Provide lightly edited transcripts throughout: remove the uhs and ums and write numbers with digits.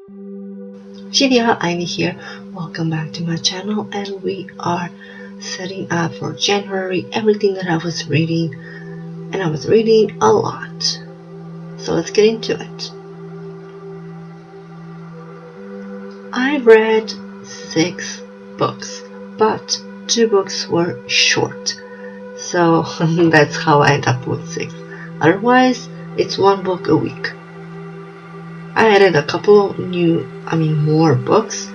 Živjo, Ivy here. Welcome back to my channel, and we are setting up for January everything that I was reading, and I was reading a lot. So let's get into it. I read 6 books, but 2 books were short. So that's how I end up with 6. Otherwise, it's 1 book a week. I added a couple more books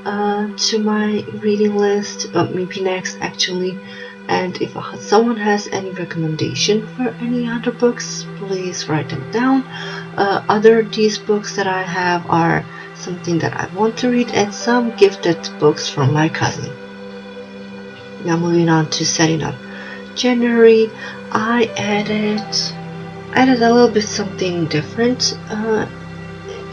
to my reading list, maybe next actually. And if someone has any recommendation for any other books, please write them down. These books that I have are something that I want to read, and some gifted books from my cousin. Now moving on to setting up January, I added a little bit something different.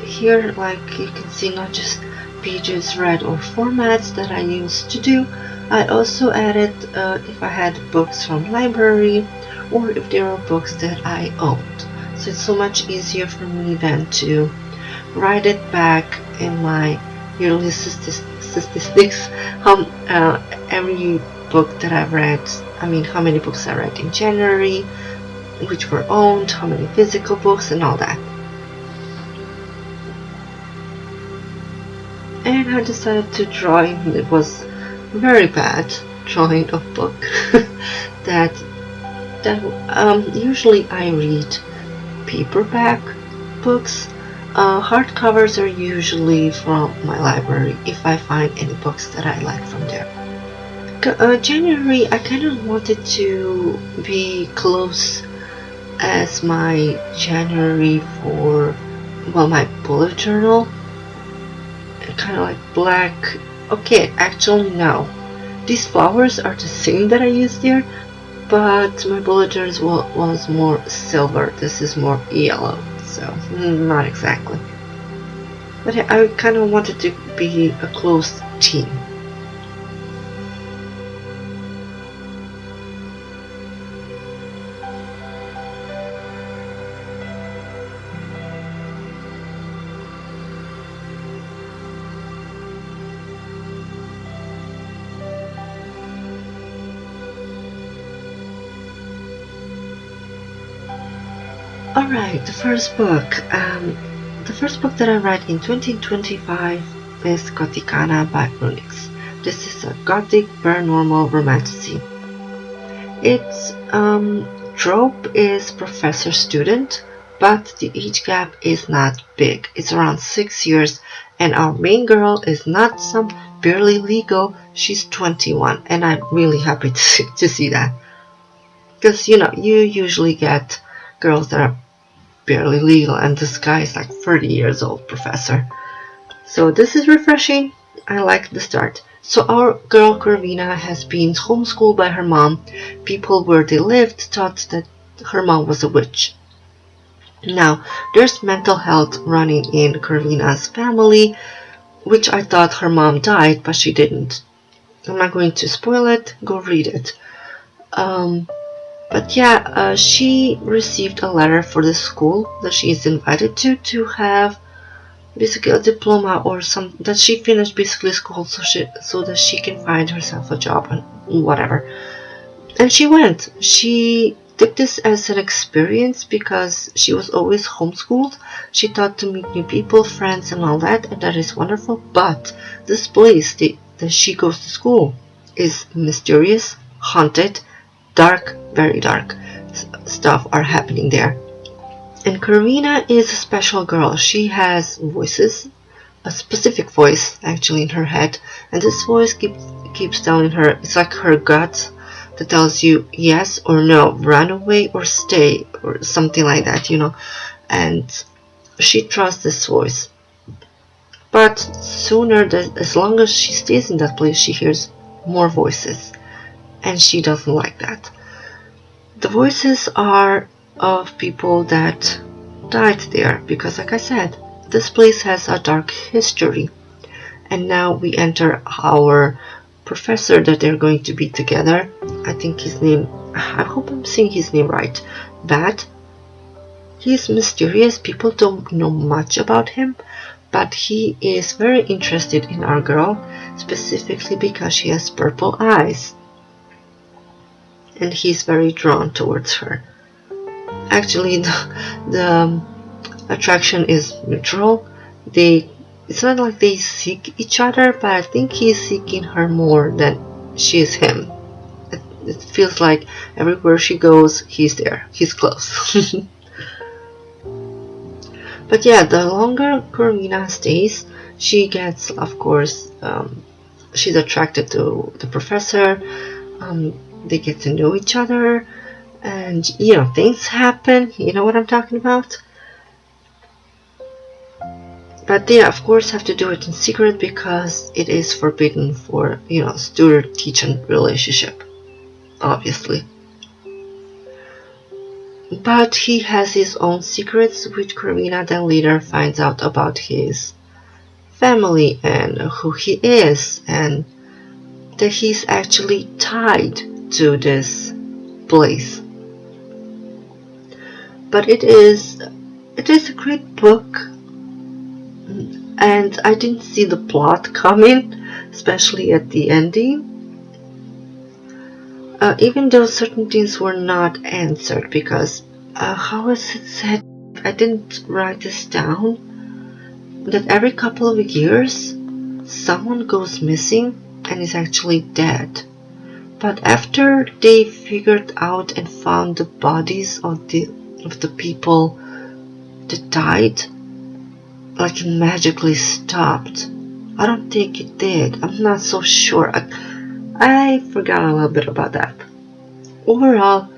Here, like you can see, not just pages read or formats that I used to do. I also added if I had books from library or if there are books that I owned. So it's so much easier for me then to write it back in my yearly statistics, every book that I've read, how many books I read in January, which were owned, how many physical books, and all that. And I decided to draw in. It was very bad drawing a book that usually I read paperback books. Hardcovers are usually from my library if I find any books that I like from there. January, I kind of wanted to be close as my January for, my bullet journal. Kind of like black. Okay, actually no, these flowers are the same that I used there, but my bullet journal was more silver. This is more yellow, so not exactly. But I kind of wanted to be a close team. Alright, the first book. The first book that I read in 2025 is GOTHIKANA by Runyx. This is a gothic paranormal romantasy. Its trope is professor-student, but the age gap is not big. It's around 6 years, and our main girl is not some barely legal. She's 21, and I'm really happy to see that. Because, you usually get girls that are barely legal, and this guy is like 30 years old professor. So this is refreshing. I like the start. So our girl Corvina has been homeschooled by her mom. People where they lived thought that her mom was a witch. Now there's mental health running in Corvina's family, which I thought her mom died, but she didn't. I'm not going to spoil it. Go read it. But yeah, she received a letter for the school that she is invited to have basically a diploma or that she finished basically school so that she can find herself a job and whatever. And she went. She took this as an experience because she was always homeschooled. She thought to meet new people, friends, and all that, and that is wonderful. But this place that she goes to school is mysterious, haunted, dark, very dark stuff are happening there. And Corvina is a special girl. She has voices, a specific voice actually in her head, and this voice keeps telling her, it's like her gut that tells you yes or no, run away or stay, or something like that, and she trusts this voice. But sooner, as long as she stays in that place, she hears more voices, and she doesn't like that. The voices are of people that died there, because like I said, this place has a dark history. And now we enter our professor that they're going to be together. I think his name, I hope I'm saying his name right, Bat. He's mysterious. People don't know much about him, but he is very interested in our girl, specifically because she has purple eyes, and he's very drawn towards her. Actually, the attraction is mutual. It's not like they seek each other, but I think he's seeking her more than she is him. It feels like everywhere she goes, he's there. He's close. But yeah, the longer Karina stays, she gets, of course, she's attracted to the professor. They get to know each other, and things happen. You know what I'm talking about? But they, of course, have to do it in secret because it is forbidden for, student-teacher relationship, obviously. But he has his own secrets, which Karina then later finds out about his family and who he is, and that he's actually tied to this place. But it is a great book, and I didn't see the plot coming, especially at the ending. Even though certain things were not answered, because how is it said? I didn't write this down. That every couple of years, someone goes missing and is actually dead. But after they figured out and found the bodies of the people that died, like it magically stopped. I don't think it did. I'm not so sure. I forgot a little bit about that. Overall,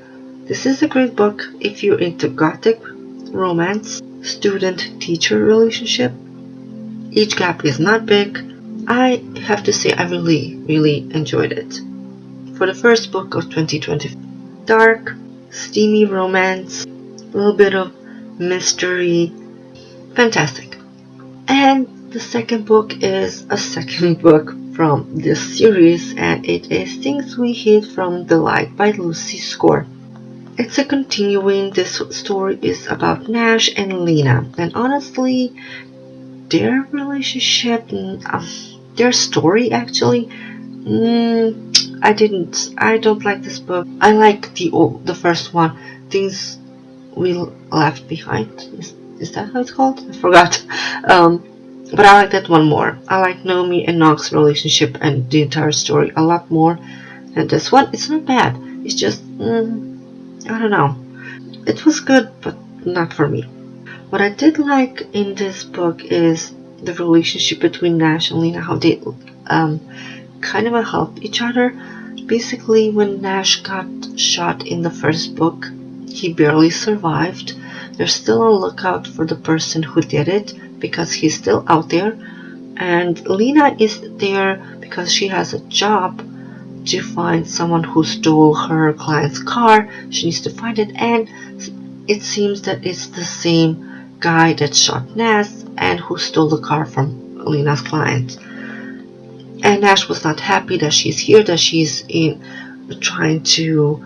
this is a great book if you're into gothic, romance, student-teacher relationship. Each gap is not big. I have to say I really, really enjoyed it. For the first book of 2020, dark, steamy romance, a little bit of mystery, fantastic. And the second book is a second book from this series, and it is Things We Hid from the Light by Lucy Score. It's a continuing. This story is about Nash and Lena, and honestly, their relationship, their story actually, I don't like this book. I like the first one, Things We Left Behind. Is that how it's called? I forgot. But I like that one more. I like Naomi and Nox's relationship and the entire story a lot more than this one. It's not bad. It's just, I don't know. It was good, but not for me. What I did like in this book is the relationship between Nash and Lena, how they kind of helped each other. Basically, when Nash got shot in the first book, he barely survived. They're still on the lookout for the person who did it, because he's still out there, and Lena is there because she has a job to find someone who stole her client's car. She needs to find it, and it seems that it's the same guy that shot Nash and who stole the car from Lena's client. And Nash was not happy that she's here, that she's trying to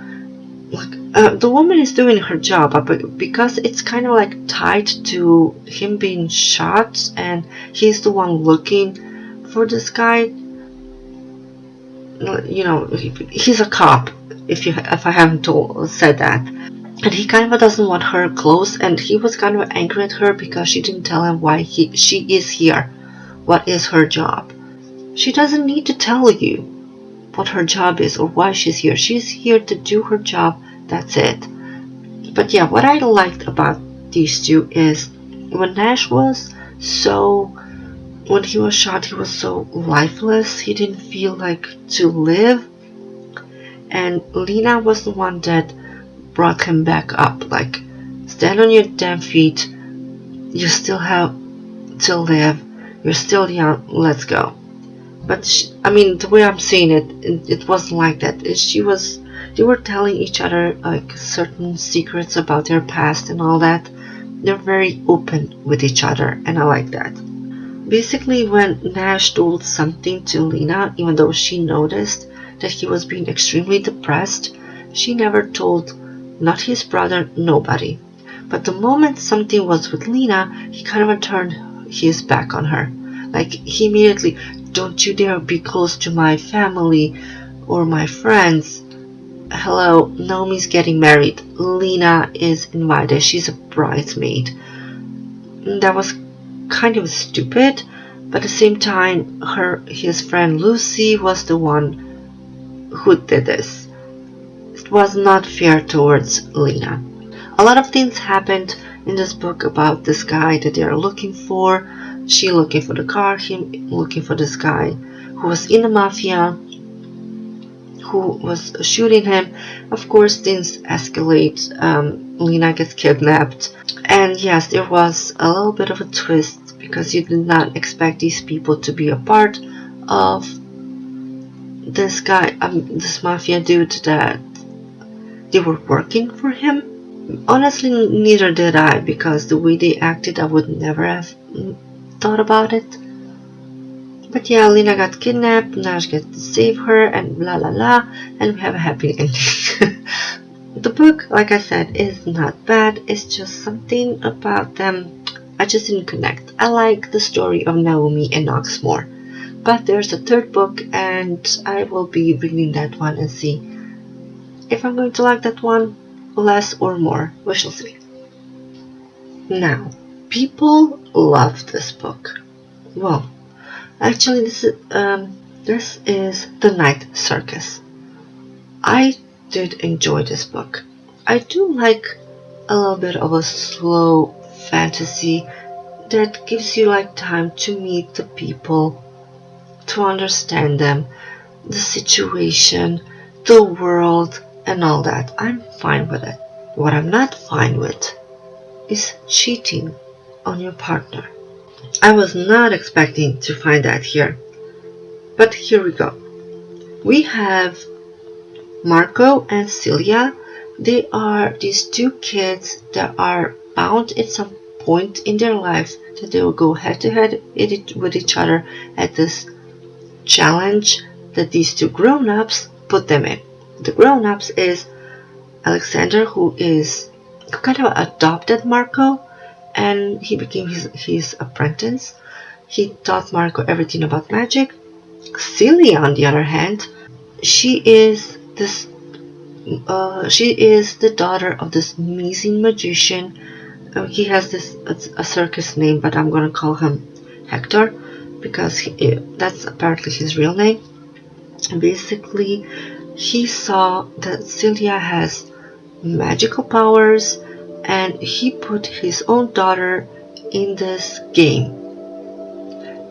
the woman is doing her job, but because it's kind of like tied to him being shot and he's the one looking for this guy, he's a cop, if I haven't said that, and he kind of doesn't want her close, and he was kind of angry at her because she didn't tell him why she is here, what is her job. She doesn't need to tell you what her job is or why she's here. She's here to do her job. That's it. But yeah, what I liked about these two is when Nash was when he was shot, he was so lifeless. He didn't feel like to live. And Lena was the one that brought him back up. Like, stand on your damn feet. You still have to live. You're still young. Let's go. But the way I'm saying it wasn't like that. They were telling each other like certain secrets about their past and all that. They're very open with each other, and I like that. Basically, when Nash told something to Lena, even though she noticed that he was being extremely depressed, she never told, not his brother, nobody. But the moment something was with Lena, he kind of turned his back on her. Like, he immediately, don't you dare be close to my family or my friends. Hello, Naomi's getting married. Lena is invited. She's a bridesmaid. That was kind of stupid, but at the same time, his friend Lucy was the one who did this. It was not fair towards Lena. A lot of things happened in this book about this guy that they are looking for. She looking for the car, him looking for this guy who was in the mafia, who was shooting him. Of course, things escalate. Lena gets kidnapped. And yes, there was a little bit of a twist because you did not expect these people to be a part of this guy, this mafia dude, that they were working for him. Honestly, neither did I, because the way they acted, I would never have thought about it. But yeah, Lena got kidnapped, Nash gets to save her, and blah blah blah, and we have a happy ending. The book, like I said, is not bad. It's just something about them I just didn't connect. I like the story of Naomi and Knox more. But there's a third book, and I will be reading that one and see if I'm going to like that one less or more. We shall see. Now, people love this book. Well, actually, this is The Night Circus. I did enjoy this book. I do like a little bit of a slow fantasy that gives you like time to meet the people, to understand them, the situation, the world, and all that. I'm fine with it. What I'm not fine with is cheating on your partner. I was not expecting to find that here, but here we go. We have Marco and Celia. They are these two kids that are bound at some point in their lives that they will go head to head with each other at this challenge that these two grown-ups put them in. The grown-ups is Alexander, who kind of adopted Marco, and he became his apprentice. He taught Marco everything about magic. Celia, on the other hand, she is the daughter of this amazing magician. He has a circus name, but I'm gonna call him Hector because that's apparently his real name. And basically, he saw that Celia has magical powers, and he put his own daughter in this game.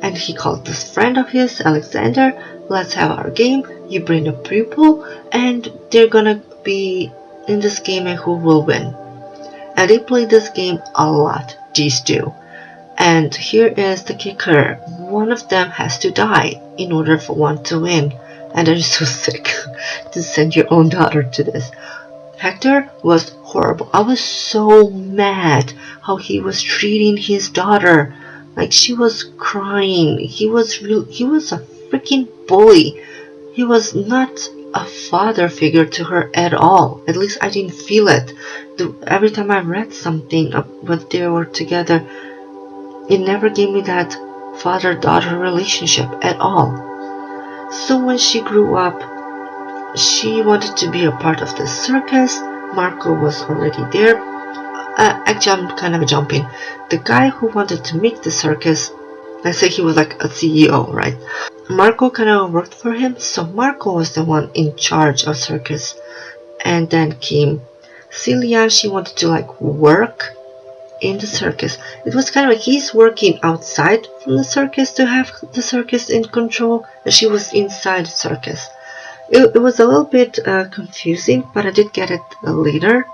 And he called this friend of his, Alexander, let's have our game. You bring a pupil, and they're gonna be in this game, and who will win. And they play this game a lot, these two. And here is the kicker. One of them has to die in order for one to win. And I'm so sick to send your own daughter to this. Hector was horrible. I was so mad how he was treating his daughter. Like, she was crying. He was a freaking bully. He was not a father figure to her at all. At least I didn't feel it. Every time I read something when they were together, it never gave me that father-daughter relationship at all. So when she grew up, she wanted to be a part of the circus. Marco was already there. Actually, I'm kind of jumping. The guy who wanted to make the circus, let's say he was like a CEO, right? Marco kind of worked for him, so Marco was the one in charge of circus. And then came Celia. She wanted to like work in the circus. It was kind of like he's working outside from the circus to have the circus in control, and she was inside the circus. It was a little bit confusing, but I did get it later.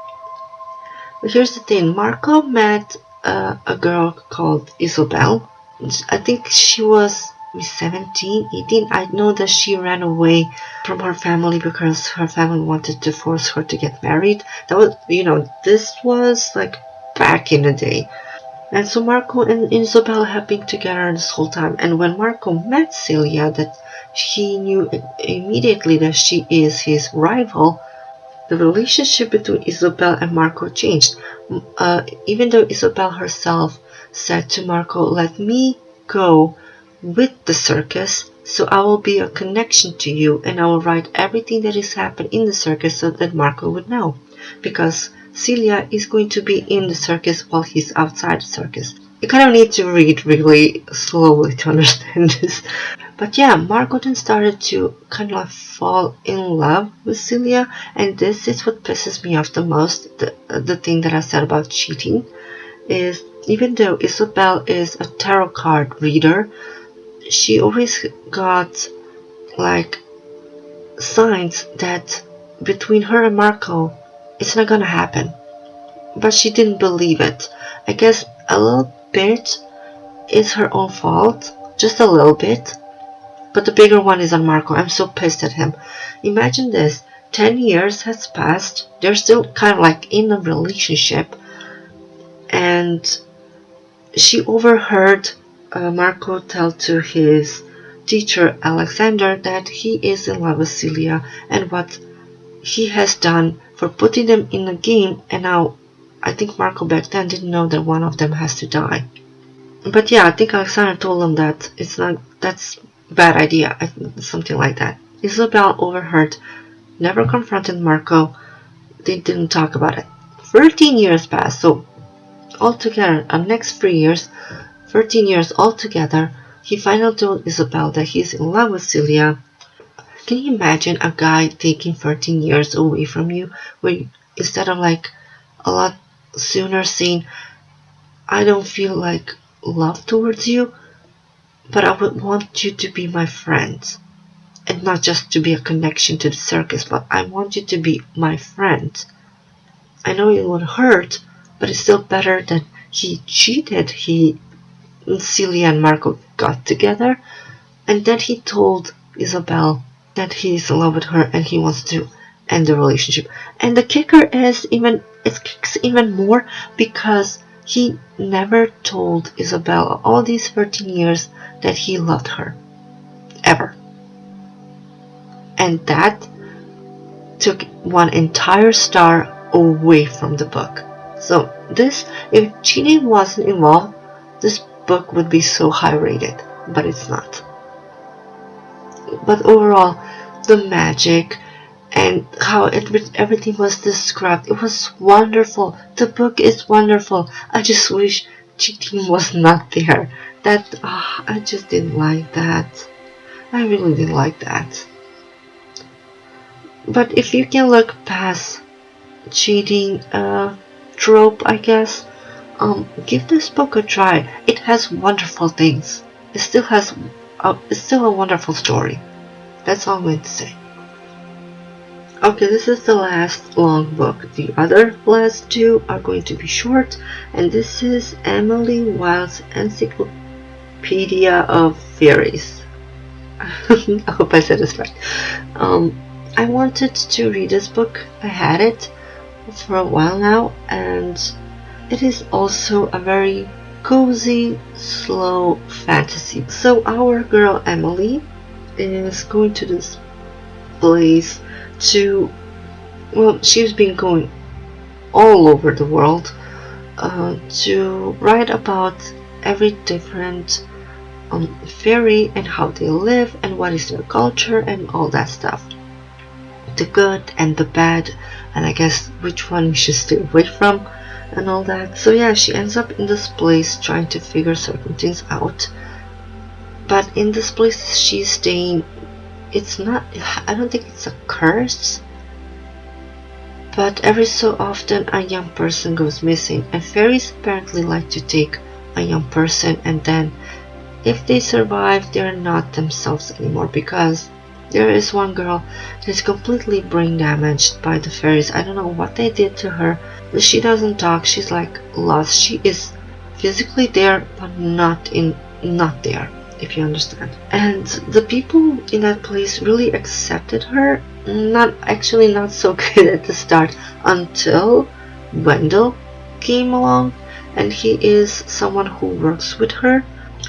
But here's the thing. Marco met a girl called Isabel. I think she was 17, 18. I know that she ran away from her family because her family wanted to force her to get married. That was, this was like back in the day. And so Marco and Isabel have been together this whole time. And when Marco met Celia, that he knew immediately that she is his rival, the relationship between Isabel and Marco changed. Even though Isabel herself said to Marco, let me go with the circus, so I will be a connection to you, and I will write everything that has happened in the circus so that Marco would know, because Celia is going to be in the circus while he's outside the circus. You kind of need to read really slowly to understand this. But yeah, Marco then started to kind of like fall in love with Celia, and this is what pisses me off the most. The thing that I said about cheating is, even though Isabel is a tarot card reader, she always got like signs that between her and Marco it's not gonna happen, but she didn't believe it. I guess a little bit is her own fault, just a little bit, but the bigger one is on Marco. I'm so pissed at him. Imagine this, 10 years has passed, they're still kind of like in a relationship, and she overheard Marco tell to his teacher Alexander that he is in love with Celia and what he has done for putting them in a game, and now I think Marco back then didn't know that one of them has to die. But yeah, I think Alexander told him that it's not, that's a bad idea, something like that. Isabel overheard, never confronted Marco, they didn't talk about it. 13 years passed, so altogether, the next 3 years, 13 years altogether, he finally told Isabel that he's in love with Celia. Can you imagine a guy taking 13 years away from you, where you, instead of like a lot sooner saying, I don't feel like love towards you, but I would want you to be my friend, and not just to be a connection to the circus, but I want you to be my friend. I know it would hurt, but it's still better than he cheated. Celia and Marco got together, and then he told Isabel that he's in love with her and he wants to end the relationship. And the kicker is it kicks even more because he never told Isabel all these 13 years that he loved her, ever. And that took one entire star away from the book. So this, if cheating wasn't involved, this book would be so high rated, but it's not. But overall, the magic and how everything was described, it was wonderful. The book is wonderful. I just wish cheating was not there. I just didn't like that. I really didn't like that. But if you can look past cheating trope, I guess, give this book a try. It has wonderful things. It's still a wonderful story. That's all I'm going to say. Okay, this is the last long book. The other last two are going to be short, and this is Emily Wilde's Encyclopedia of Fairies. I hope I said this right. I wanted to read this book. I had it for a while now, and it is also a very cozy, slow fantasy. So our girl Emily is going to this place to, well, she's been going all over the world to write about every different fairy and how they live and what is their culture and all that stuff, the good and the bad, and I guess which one we should stay away from and all that. So yeah, she ends up in this place trying to figure certain things out. But in this place she's staying, it's not, I don't think it's a curse, but every so often a young person goes missing, and fairies apparently like to take a young person, and then if they survive, they're not themselves anymore, because there is one girl that is completely brain damaged by the fairies. I don't know what they did to her. She doesn't talk, she's like lost. She is physically there, but not there, if you understand. And the people in that place really accepted her. Not so good at the start, until Wendell came along, and he is someone who works with her,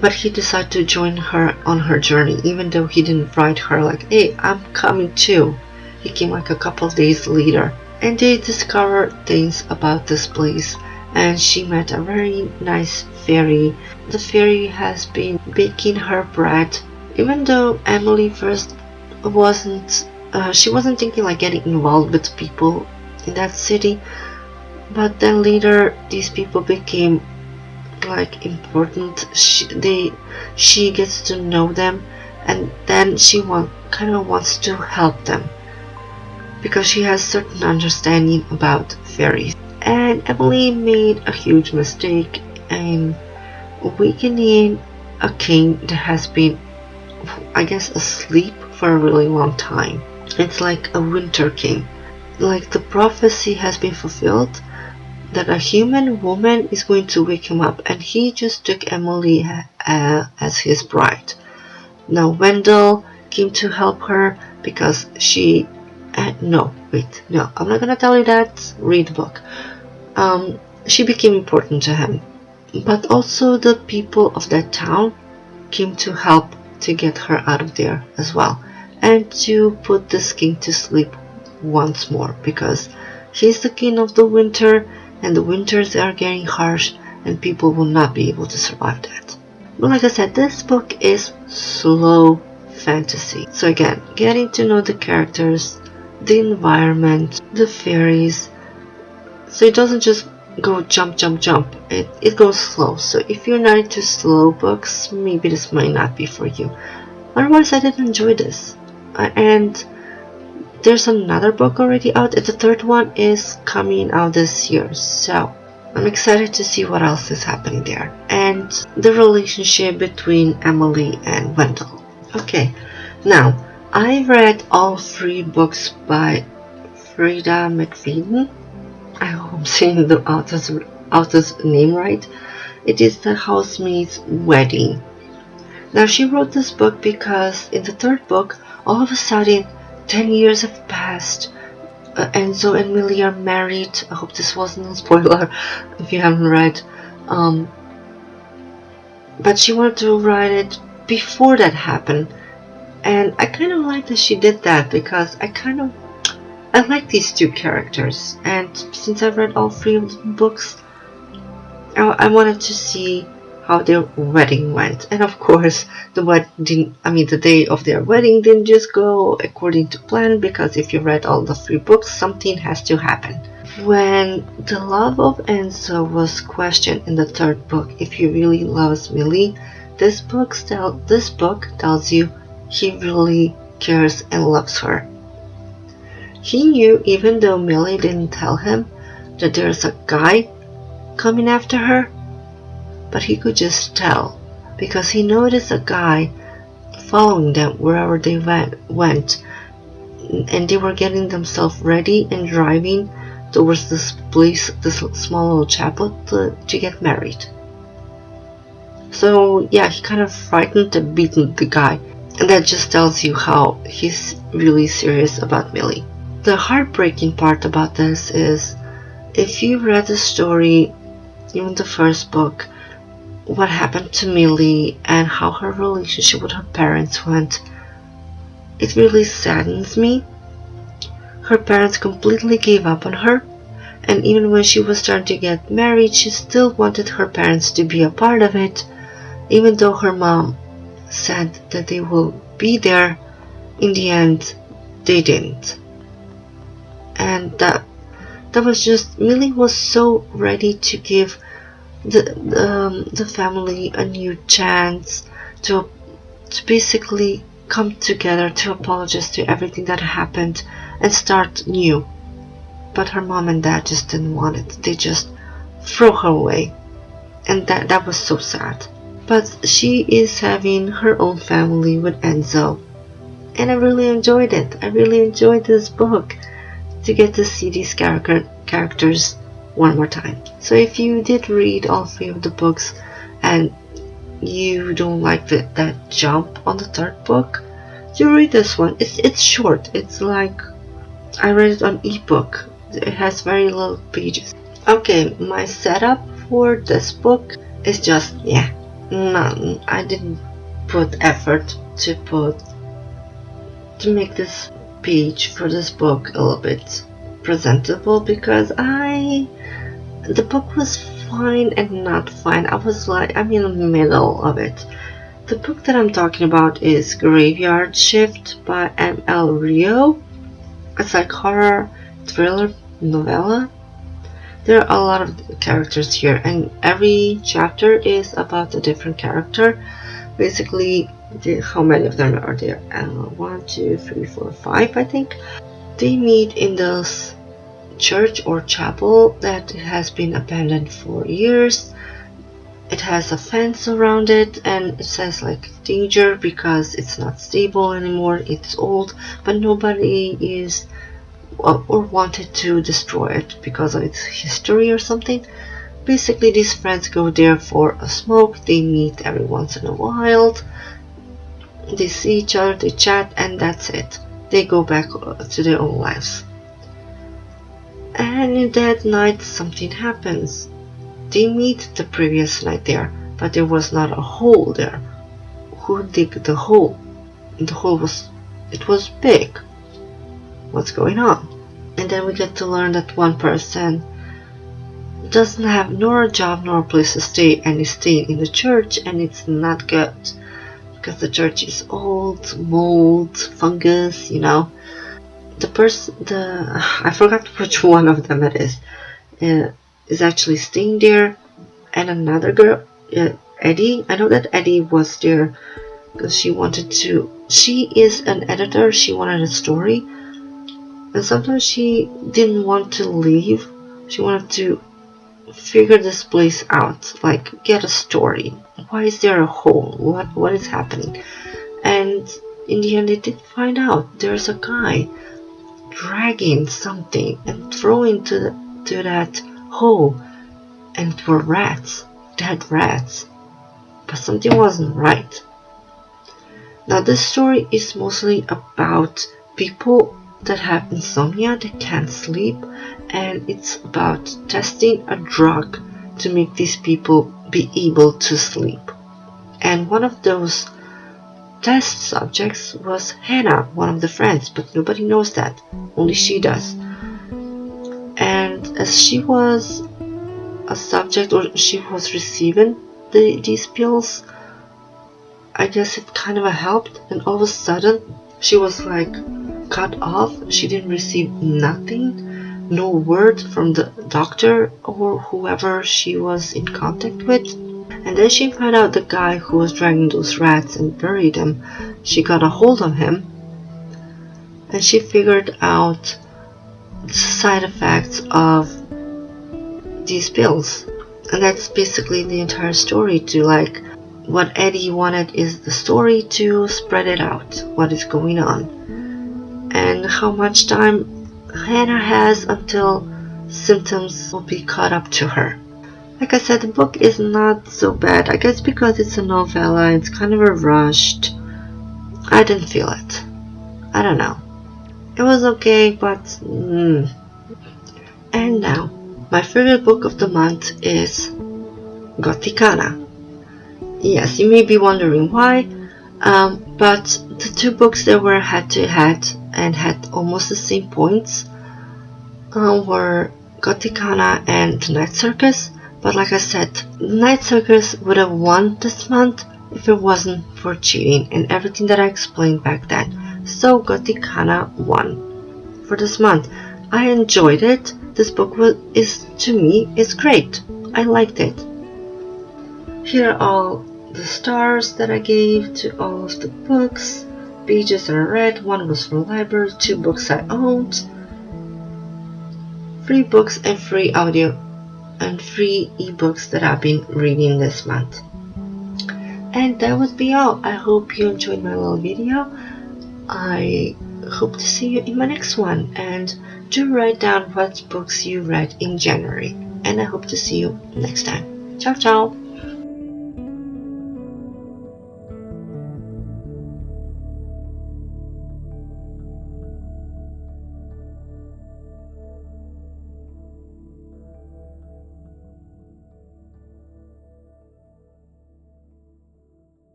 but he decided to join her on her journey, even though he didn't write her like, hey, I'm coming too. He came like a couple of days later. and they discover things about this place. And she met a very nice fairy. The fairy has been baking her bread, even though Emily first she wasn't thinking like getting involved with people in that city, but then later these people became like important. She gets to know them, and then she kind of wants to help them because she has certain understanding about fairies. And Emily made a huge mistake in awakening a king that has been, I guess, asleep for a really long time. It's like a winter king. Like the prophecy has been fulfilled that a human woman is going to wake him up, and he just took Emily as his bride. Now Wendell came to help her because she no, I'm not gonna tell you that. Read the book. She became important to him, but also the people of that town came to help to get her out of there as well, and to put this king to sleep once more, because he's the king of the winter, and the winters are getting harsh, and people will not be able to survive that. But like I said, this book is slow fantasy. So again, getting to know the characters, the environment, the fairies. So it doesn't just go jump. It goes slow. So if you're not into slow books, maybe this might not be for you. Otherwise, I did enjoy this. And there's another book already out, and the third one is coming out this year. So I'm excited to see what else is happening there. And the relationship between Emily and Wendell. Okay, now I read all 3 books by Freida McFadden. I hope I'm saying the author's name right. It is The Housemaid's Wedding. Now she wrote this book because in the 3rd book, all of a sudden 10 years have passed. Enzo and Millie are married. I hope this wasn't a spoiler if you haven't read. But she wanted to write it before that happened. And I kind of like that she did that, because I like these 2 characters. And since I've read all 3 of the books, I wanted to see how their wedding went. And of course, the day of their wedding didn't just go according to plan, because if you read all the 3 books, something has to happen. When the love of Enzo was questioned in the 3rd book, if he really loves Millie, this book tells you he really cares and loves her. He knew, even though Millie didn't tell him, that there's a guy coming after her, but he could just tell, because he noticed a guy following them wherever they went, and they were getting themselves ready and driving towards this place, this small little chapel, to get married. So yeah, he kind of frightened and beaten the guy, and that just tells you how he's really serious about Millie. The heartbreaking part about this is, if you read the story, even the 1st book, what happened to Millie and how her relationship with her parents went, it really saddens me. Her parents completely gave up on her, and even when she was starting to get married, she still wanted her parents to be a part of it, even though her mom said that they will be there. In the end, they didn't. And that was just, Millie was so ready to give the family a new chance to basically come together, to apologize to everything that happened and start new. But her mom and dad just didn't want it. They just threw her away, and that was so sad. But she is having her own family with Enzo, and I really enjoyed it. I really enjoyed this book, to get to see these characters one more time. So if you did read all 3 of the books and you don't like that jump on the 3rd book, you read this one. It's short. It's like, I read it on ebook. It has very little pages. Okay, my setup for this book is just, none. I didn't put effort to make this page for this book a little bit presentable because the book was fine and not fine. I'm in the middle of it. The book that I'm talking about is Graveyard Shift by M.L. Rio. It's like horror thriller novella. There are a lot of characters here, and every chapter is about a different character. Basically, how many of them are there? 1, 2, 3, 4, 5, I think. They meet in this church or chapel that has been abandoned for years. It has a fence around it, and it says like danger because it's not stable anymore. It's old, but nobody is or wanted to destroy it because of its history or something. Basically, these friends go there for a smoke. They meet every once in a while. They see each other, they chat, and that's it. They go back to their own lives. And in that night, something happens. They meet the previous night there, but there was not a hole there. Who digged the hole? The hole was big. What's going on? And then we get to learn that one person doesn't have nor a job nor a place to stay, and is staying in the church, and it's not good because the church is old, mold, fungus, you know. I forgot which one of them it is actually staying there, and another girl, Eddie. I know that Eddie was there because she is an editor. She wanted a story, and sometimes she didn't want to leave. She wanted to figure this place out, like get a story. Why is there a hole? What is happening? And in the end, they did find out there's a guy dragging something and throwing to that hole, and it were rats, dead rats. But something wasn't right. Now this story is mostly about people that have insomnia, they can't sleep, and it's about testing a drug to make these people be able to sleep. And one of those test subjects was Hannah, one of the friends, but nobody knows that, only she does. And as she was a subject, or she was receiving these pills, I guess it kind of helped, and all of a sudden she was like cut off. She didn't receive nothing, no word from the doctor or whoever she was in contact with. And then she found out the guy who was dragging those rats and buried them. She got a hold of him, and she figured out the side effects of these pills. And that's basically the entire story. To like, what Eddie wanted is the story to spread it out, what is going on, and how much time Hannah has until symptoms will be caught up to her. Like I said, the book is not so bad. I guess because it's a novella, it's kind of a rushed. I didn't feel it. I don't know. It was okay, but And now, my favorite book of the month is Gothikana. Yes, you may be wondering why, but the two books that were head-to-head and had almost the same points were Gothikana and The Night Circus. But like I said, The Night Circus would have won this month if it wasn't for cheating and everything that I explained back then. So Gothikana won for this month. I enjoyed it. This book to me is great. I liked it. Here are all the stars that I gave to all of the books. Pages that I read. One was from the library. 2 books I owned. 3 books and free audio and free ebooks that I've been reading this month. And that would be all. I hope you enjoyed my little video. I hope to see you in my next one, and do write down what books you read in January, and I hope to see you next time. Ciao ciao.